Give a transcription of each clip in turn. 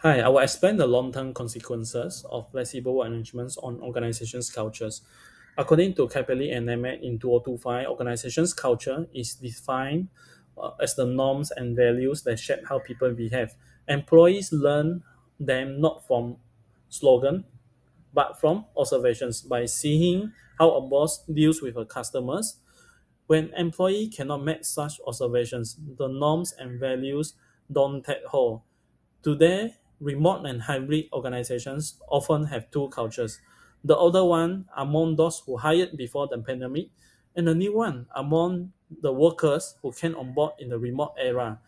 Hi, I will explain the long-term consequences of flexible work arrangements on organizations' cultures. According to Capelli and Nemeth in 2025, organizations' culture is defined as the norms and values that shape how people behave. Employees learn them not from slogan, but from observations by seeing how a boss deals with her customers. When employee cannot make such observations, the norms and values don't take hold. Today, remote and hybrid organizations often have two cultures. The older one among those who hired before the pandemic, and the new one among the workers who came on board in the remote era.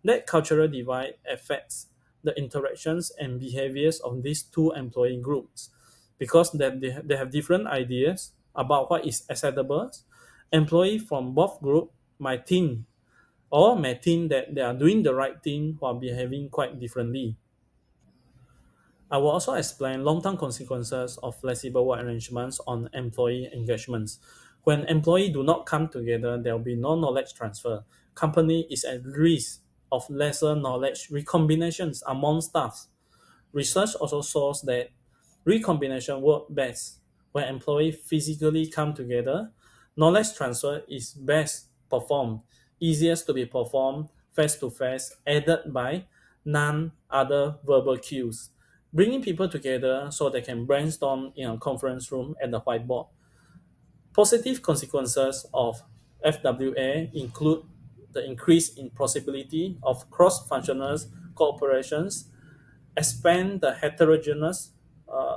That cultural divide affects the interactions and behaviors of these two employee groups because they have different ideas about what is acceptable. Employees from both groups might think or may think that they are doing the right thing while behaving quite differently. I will also explain long-term consequences of flexible work arrangements on employee engagements. When employees do not come together, there will be no knowledge transfer. Company is at risk of lesser knowledge recombinations among staff. Research also shows that recombination work best when employees physically come together. Knowledge transfer is best performed, easiest to be performed face to face, aided by none other verbal cues. Bringing people together so they can brainstorm in a conference room at the whiteboard. Positive consequences of FWA include the increase in possibility of cross-functional cooperations, expand the heterogeneous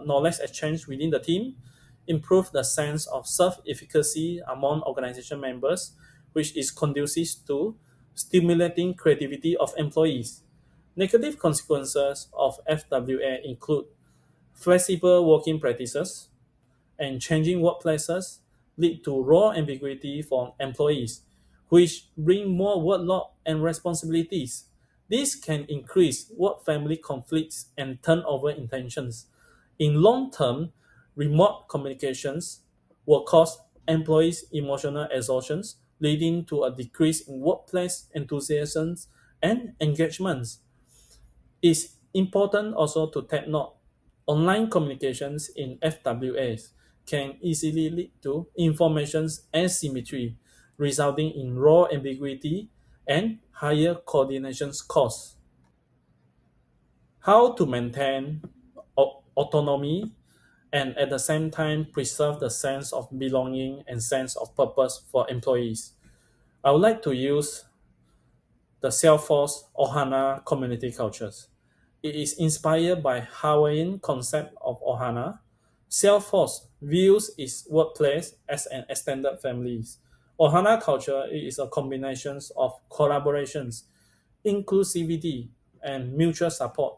knowledge exchange within the team, improve the sense of self-efficacy among organization members, which is conducive to stimulating creativity of employees. Negative consequences of FWA include flexible working practices and changing workplaces lead to raw ambiguity for employees, which bring more workload and responsibilities. This can increase work-family conflicts and turnover intentions. In long term, remote communications will cause employees emotional exhaustion, leading to a decrease in workplace enthusiasm and engagements. It's important also to take note online communications in FWAs can easily lead to information asymmetry, resulting in raw ambiguity and higher coordination costs. How to maintain autonomy and at the same time preserve the sense of belonging and sense of purpose for employees. I would like to use the Salesforce Ohana community cultures. It is inspired by Hawaiian concept of Ohana. Salesforce views its workplace as an extended family. Ohana culture is a combination of collaborations, inclusivity, and mutual support.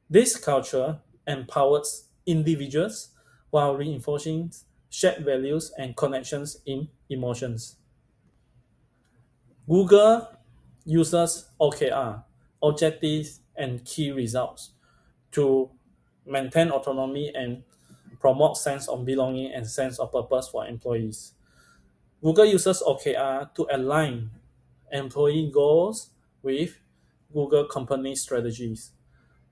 This culture empowers individuals while reinforcing shared values and connections in emotions. Google uses OKR, objectives and key results, to maintain autonomy and promote sense of belonging and sense of purpose for employees. Google uses OKR to align employee goals with Google company strategies.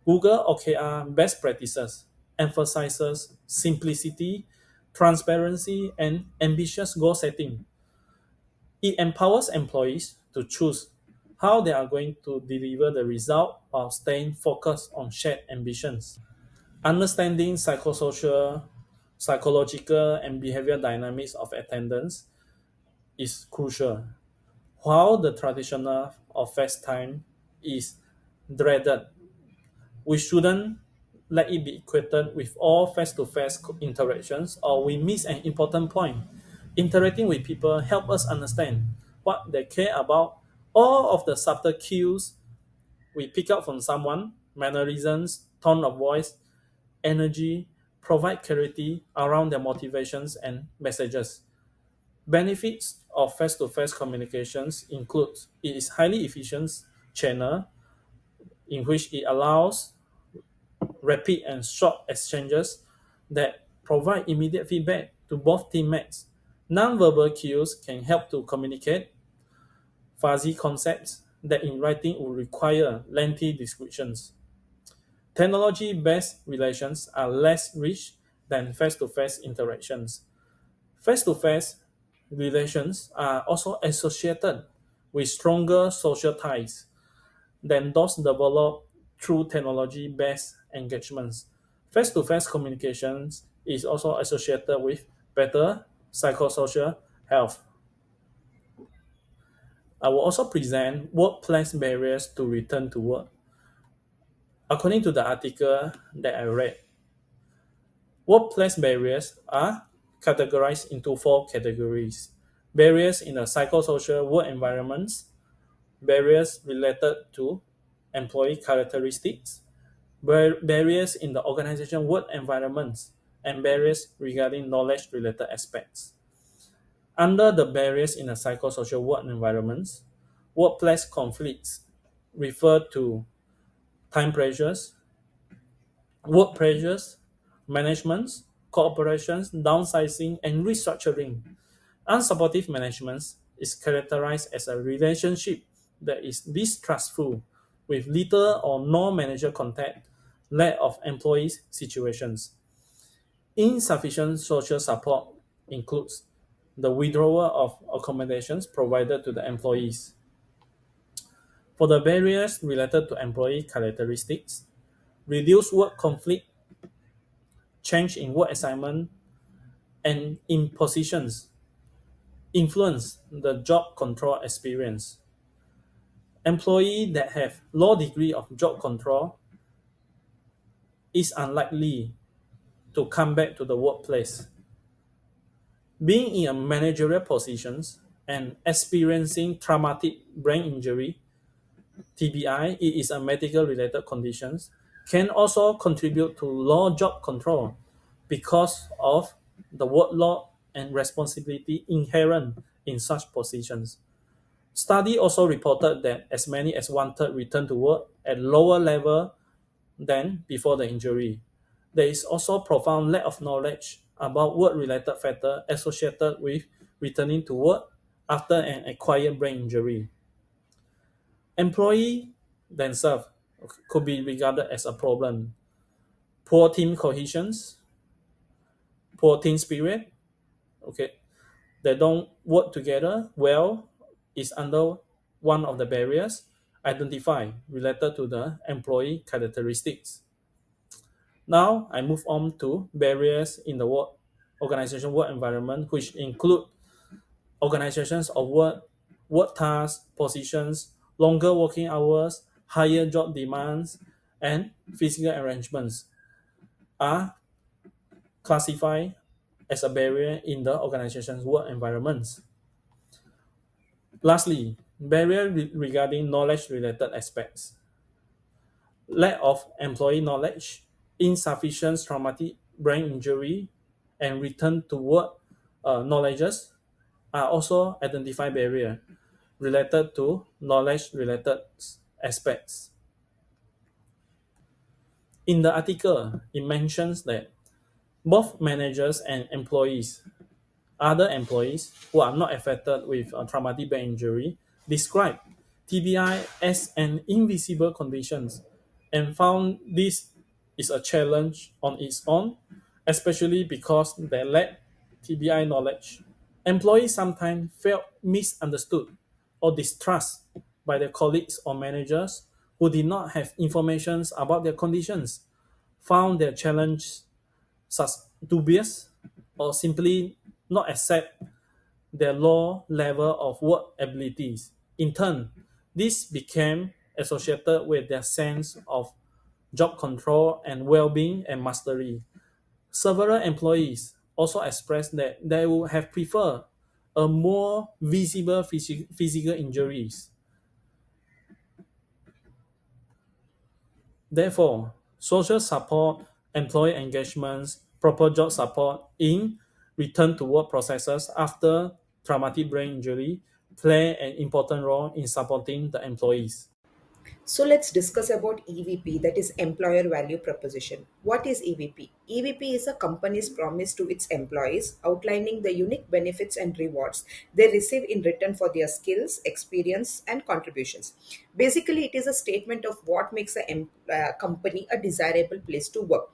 Google OKR best practices emphasizes simplicity, transparency, and ambitious goal setting. It empowers employees to choose how they are going to deliver the result while staying focused on shared ambitions. Understanding psychosocial, psychological, and behavioral dynamics of attendance is crucial. While the traditional of fast time is dreaded, we shouldn't let it be equated with all face-to-face interactions or we miss an important point. Interacting with people help us understand what they care about. All of the subtle cues we pick up from someone, mannerisms, tone of voice, energy, provide clarity around their motivations and messages. Benefits of face-to-face communications include it is highly efficient channel in which it allows rapid and short exchanges that provide immediate feedback to both teammates. Nonverbal cues can help to communicate fuzzy concepts that in writing would require lengthy descriptions. Technology-based relations are less rich than face-to-face interactions. Face-to-face relations are also associated with stronger social ties than those developed through technology-based engagements. Face-to-face communications is also associated with better psychosocial health. I will also present workplace barriers to return to work. According to the article that I read, workplace barriers are categorized into four categories: barriers in the psychosocial work environments, barriers related to employee characteristics, barriers in the organization work environments, and barriers regarding knowledge related aspects. Under the barriers in the psychosocial work environments, workplace conflicts refer to time pressures, work pressures, managements, cooperations, downsizing, and restructuring. Unsupportive management is characterized as a relationship that is distrustful, with little or no manager contact, lack of employees situations. Insufficient social support includes the withdrawal of accommodations provided to the employees. For the barriers related to employee characteristics, reduced work conflict, change in work assignment, and impositions influence the job control experience. Employees that have low degree of job control is unlikely to come back to the workplace. Being in a managerial positions and experiencing traumatic brain injury, TBI, it is a medical related condition, can also contribute to low job control because of the workload and responsibility inherent in such positions. Study also reported that as many as one-third return to work at lower level than before the injury. There is also profound lack of knowledge about work-related factors associated with returning to work after an acquired brain injury. Employees themselves could be regarded as a problem. Poor team cohesion, poor team spirit, okay, they don't work together well is under one of the barriers identified related to the employee characteristics. Now I move on to barriers in the organization work environment, which include organizations of work tasks, positions, longer working hours, higher job demands, and physical arrangements are classified as a barrier in the organization's work environments. Lastly, barrier regarding knowledge-related aspects. Lack of employee knowledge, insufficient traumatic brain injury, and return to work knowledges are also identified barriers related to knowledge-related aspects. In the article, it mentions that both managers and employees, other employees who are not affected with a traumatic brain injury, describe TBI as an invisible condition and found this is a challenge on its own, especially because they lack TBI knowledge. Employees sometimes felt misunderstood or distrust by their colleagues or managers who did not have information about their conditions, found their challenge dubious, or simply not accept their low level of work abilities. In turn, this became associated with their sense of job control and well-being and mastery. Several employees also expressed that they would have preferred a more visible physical injuries. Therefore, social support, employee engagements, proper job support in return to work processes after traumatic brain injury play an important role in supporting the employees. So let's discuss about EVP, that is Employer Value Proposition. What is EVP? EVP is a company's promise to its employees outlining the unique benefits and rewards they receive in return for their skills, experience, and contributions. Basically, it is a statement of what makes a company a desirable place to work.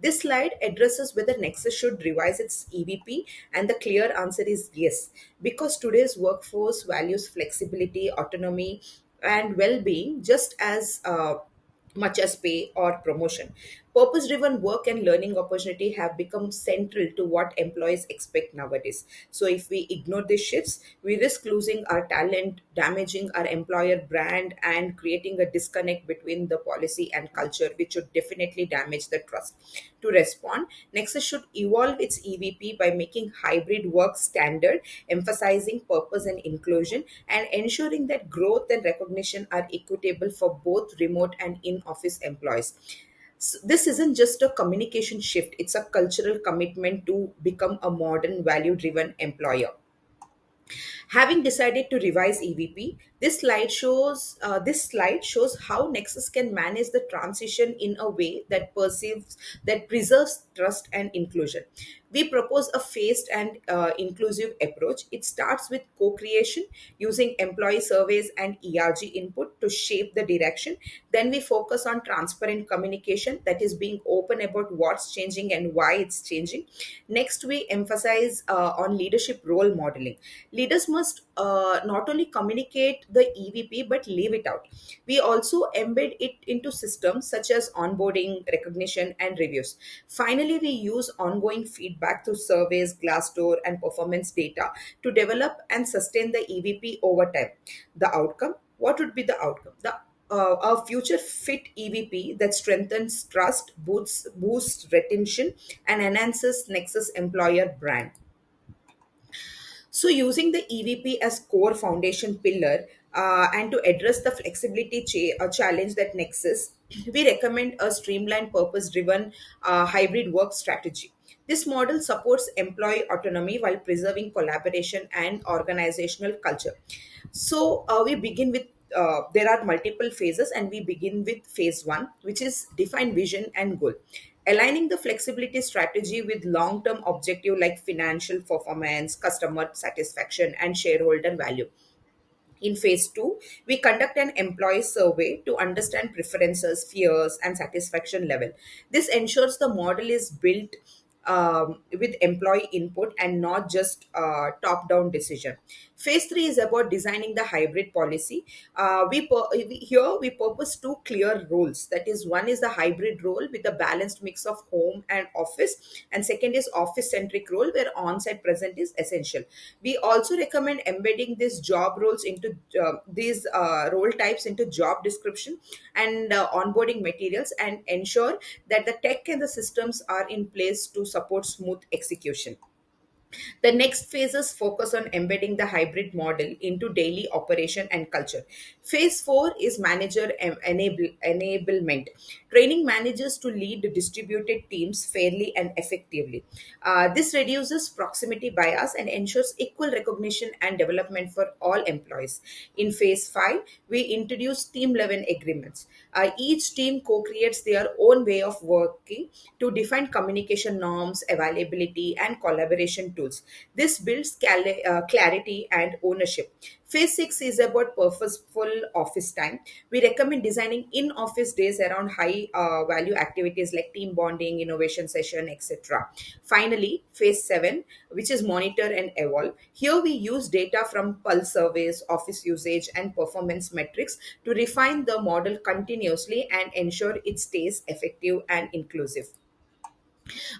This slide addresses whether Nexus should revise its EVP, and the clear answer is yes, because today's workforce values flexibility, autonomy, and well-being just as much as pay or promotion. Purpose-driven work and learning opportunity have become central to what employees expect nowadays. So if we ignore these shifts, we risk losing our talent, damaging our employer brand, and creating a disconnect between the policy and culture, which would definitely damage the trust. To respond, Nexus should evolve its EVP by making hybrid work standard, emphasizing purpose and inclusion, and ensuring that growth and recognition are equitable for both remote and in office employees. This isn't just a communication shift, it's a cultural commitment to become a modern, value driven employer. Having decided to revise EVP, this slide shows how Nexus can manage the transition in a way that preserves trust and inclusion. We propose a phased and inclusive approach. It starts with co-creation using employee surveys and ERG input to shape the direction. Then we focus on transparent communication, that is being open about what's changing and why it's changing. Next, we emphasize on leadership role modeling. Leaders must not only communicate the EVP but live it out. We also embed it into systems such as onboarding, recognition, and reviews. Finally, we use ongoing feedback through surveys, Glassdoor, and performance data to develop and sustain the EVP over time. The outcome, what would be the outcome? A future fit EVP that strengthens trust, boosts retention, and enhances Nexus employer brand. So, using the EVP as core foundation pillar and to address the flexibility challenge that Nexus, we recommend a streamlined, purpose driven hybrid work strategy. This model supports employee autonomy while preserving collaboration and organizational culture. So, we begin with there are multiple phases, and we begin with phase one, which is define vision and goal. Aligning the flexibility strategy with long term objective like financial performance, customer satisfaction, and shareholder value. In phase two, we conduct an employee survey to understand preferences, fears, and satisfaction level. This ensures the model is built with employee input and not just top down decision. Phase three is about designing the hybrid policy. Here we purpose two clear roles. That is, one is the hybrid role with a balanced mix of home and office, and second is office centric role where on site present is essential. We also recommend embedding these job roles into these role types into job description and onboarding materials, and ensure that the tech and the systems are in place to support smooth execution. The next phases focus on embedding the hybrid model into daily operation and culture. Phase 4 is enablement, training managers to lead distributed teams fairly and effectively. This reduces proximity bias and ensures equal recognition and development for all employees. In phase 5, we introduce team level agreements. Each team co creates their own way of working to define communication norms, availability, and collaboration tools. This builds clarity and ownership. Phase 6 is about purposeful office time. We recommend designing in office days around high value activities like team bonding, innovation session, etc. Finally, phase 7, which is monitor and evolve. Here we use data from pulse surveys, office usage, and performance metrics to refine the model continuously and ensure it stays effective and inclusive.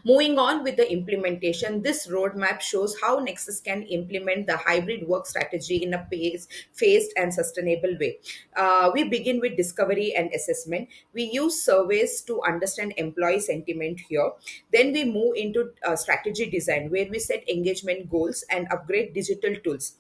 Moving on with the implementation, this roadmap shows how Nexus can implement the hybrid work strategy in a phased and sustainable way. We begin with discovery and assessment. We use surveys to understand employee sentiment here. Then we move into strategy design, where we set engagement goals and upgrade digital tools.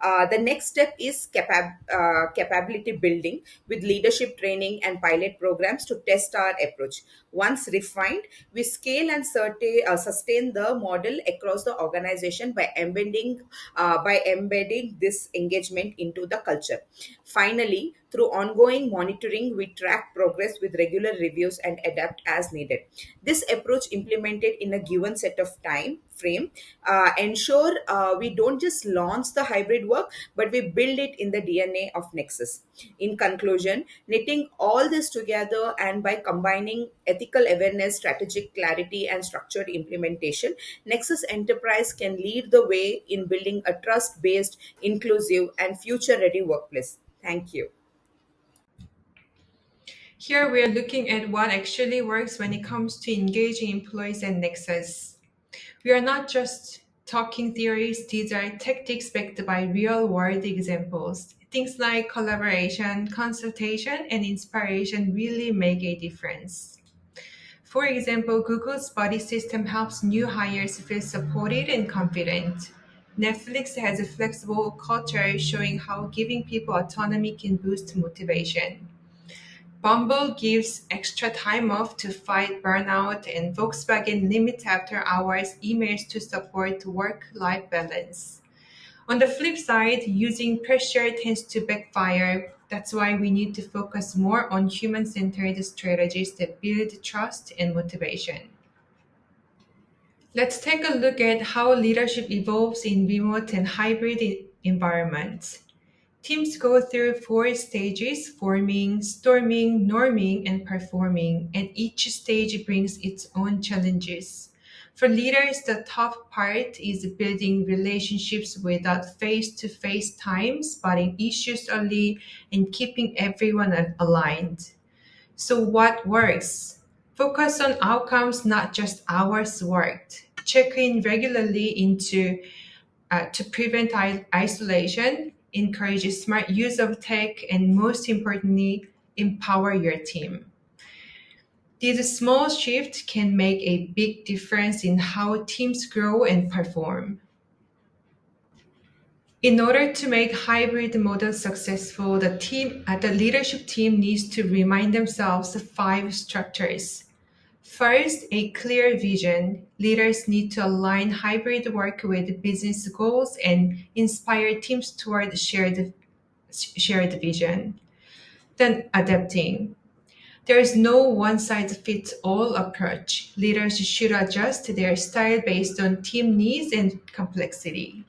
The next step is capability building with leadership training and pilot programs to test our approach. Once refined, we scale and sustain the model across the organization by embedding this engagement into the culture. Finally, through ongoing monitoring, we track progress with regular reviews and adapt as needed. This approach, implemented in a given set of time frame, ensure we don't just launch the hybrid work, but we build it in the DNA of Nexus. In conclusion, knitting all this together and by combining ethical awareness, strategic clarity, and structured implementation, Nexus Enterprise can lead the way in building a trust based, inclusive, and future ready workplace. Thank you. Here we are looking at what actually works when it comes to engaging employees and Nexus. We are not just talking theories, these are tactics backed by real world examples. Things like collaboration, consultation, and inspiration really make a difference. For example, Google's buddy system helps new hires feel supported and confident. Netflix has a flexible culture showing how giving people autonomy can boost motivation. Bumble gives extra time off to fight burnout, and Volkswagen limits after hours emails to support work life balance. On the flip side, using pressure tends to backfire. That's why we need to focus more on human centered strategies that build trust and motivation. Let's take a look at how leadership evolves in remote and hybrid environments. Teams go through four stages: forming, storming, norming, and performing, and each stage brings its own challenges. For leaders, the tough part is building relationships without face to face time, spotting issues early, and keeping everyone aligned. So, what works? Focus on outcomes, not just hours worked. Check in regularly to prevent isolation, encourage smart use of tech, and most importantly, empower your team. These small shifts can make a big difference in how teams grow and perform. In order to make hybrid models successful, the leadership team needs to remind themselves of five structures. First, a clear vision. Leaders need to align hybrid work with business goals and inspire teams toward shared vision. Then, adapting. There is no one size fits all approach. Leaders should adjust their style based on team needs and complexity.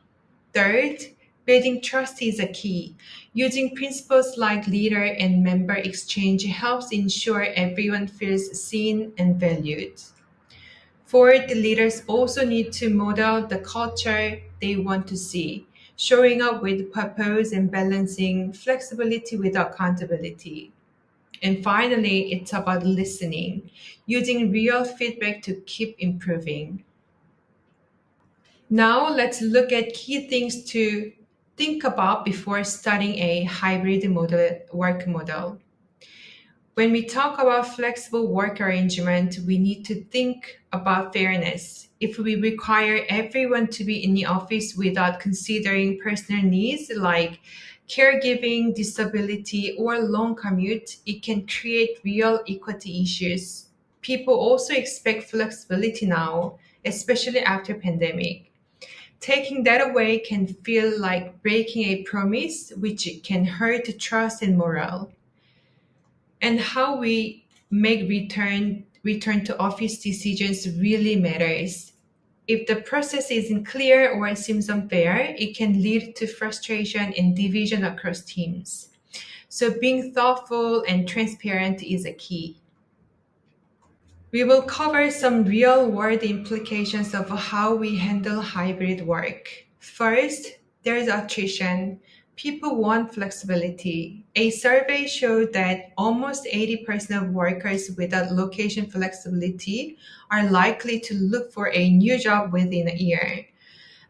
Third, building trust is a key. Using principles like leader and member exchange helps ensure everyone feels seen and valued. Fourth, leaders also need to model the culture they want to see, showing up with purpose and balancing flexibility with accountability. And finally, it's about listening, using real feedback to keep improving. Now, let's look at key things to think about before starting a work model. When we talk about flexible work arrangement, we need to think about fairness. If we require everyone to be in the office without considering personal needs like caregiving, disability, or long commute, it can create real equity issues. People also expect flexibility now, especially after pandemic. Taking that away can feel like breaking a promise, which can hurt trust and morale. And how we make return to office decisions really matters. If the process isn't clear or seems unfair, it can lead to frustration and division across teams. So being thoughtful and transparent is a key. We will cover some real world implications of how we handle hybrid work. First, there's attrition. People want flexibility. A survey showed that almost 80% of workers without location flexibility are likely to look for a new job within a year.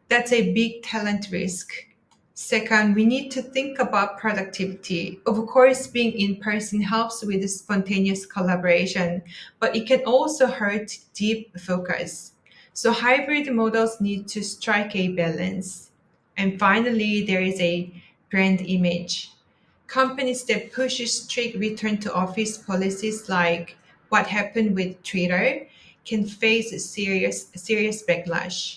That's a big talent risk. Second, we need to think about productivity. Of course, being in person helps with spontaneous collaboration, but it can also hurt deep focus. So hybrid models need to strike a balance. And finally, there is a brand image. Companies that push strict return to office policies like what happened with Twitter can face serious backlash.